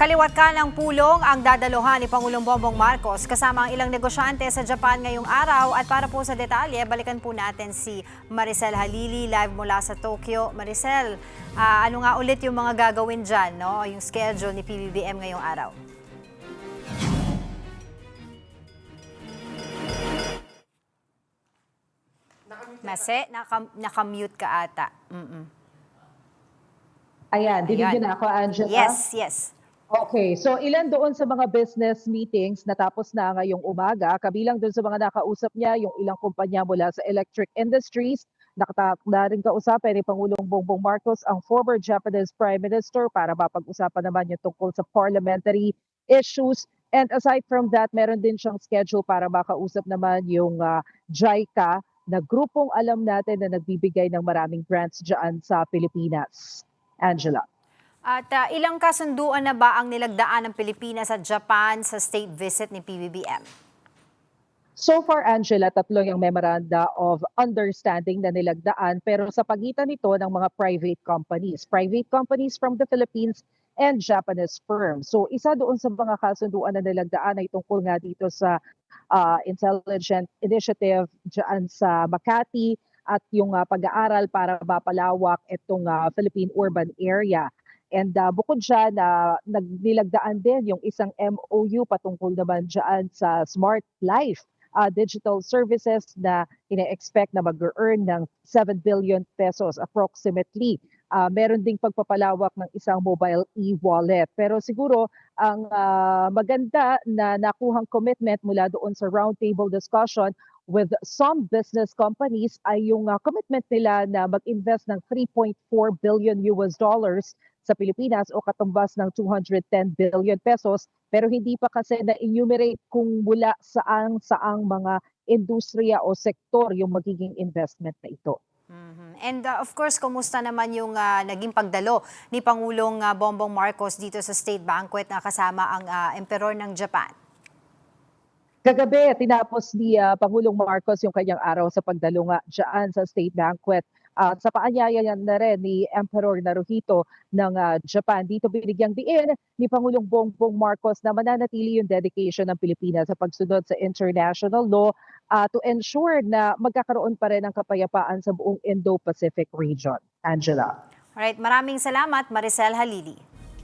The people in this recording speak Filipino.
Kaliwat ka ng pulong ang dadaluhan ni Pangulong Bongbong Marcos kasama ang ilang negosyante sa Japan ngayong araw. At para po sa detalye, balikan po natin si Maricel Halili live mula sa Tokyo. Maricel, ano nga ulit yung mga gagawin dyan, no? Yung schedule ni PBBM ngayong araw? Nakamute ka ata. Ayan, dinig na ako, Angela. Yes. Okay, so ilan doon sa mga business meetings natapos na ngayong umaga, kabilang doon sa mga nakausap niya, yung ilang kumpanya mula sa electric industries. Nakatakda rin kausapin ni Pangulong Bongbong Marcos ang former Japanese Prime Minister para mapag-usapan naman yung tungkol sa parliamentary issues. And aside from that, meron din siyang schedule para makausap naman yung JICA na grupong alam natin na nagbibigay ng maraming grants dyan sa Pilipinas. Angela. At ilang kasunduan na ba ang nilagdaan ng Pilipinas at Japan sa state visit ni PBBM? So far, Angela, 3 yung memoranda of understanding na nilagdaan pero sa pagitan nito ng mga private companies from the Philippines and Japanese firms. So isa doon sa mga kasunduan na nilagdaan ay tungkol nga dito sa intelligent initiative dyan sa Makati at yung pag-aaral para mapalawak itong Philippine urban area. And bukod dyan, nilagdaan din yung isang MOU patungkol naman dyan sa Smart Life digital services na ina-expect na mag-earn ng 7 billion pesos approximately. Meron ding pagpapalawak ng isang mobile e-wallet. Pero siguro ang maganda na nakuhang commitment mula doon sa roundtable discussion with some business companies ay yung commitment nila na mag-invest ng 3.4 billion US dollars sa Pilipinas o katumbas ng 210 billion pesos pero hindi pa kasi na-enumerate kung mula saang mga industriya o sektor yung magiging investment na ito. And of course, kumusta naman yung naging pagdalo ni Pangulong Bongbong Marcos dito sa State Banquet na kasama ang Emperor ng Japan? Kagabi, tinapos ni Pangulong Marcos yung kanyang araw sa pagdalo nga dyan sa State Banquet. Sa paanyaya na rin ni Emperor Naruhito ng Japan. Dito binigyang diin ni Pangulong Bongbong Marcos na mananatili yung dedication ng Pilipinas sa pagsunod sa international law to ensure na magkakaroon pa rin ng kapayapaan sa buong Indo-Pacific region. Angela. Alright, maraming salamat, Maricel Halili.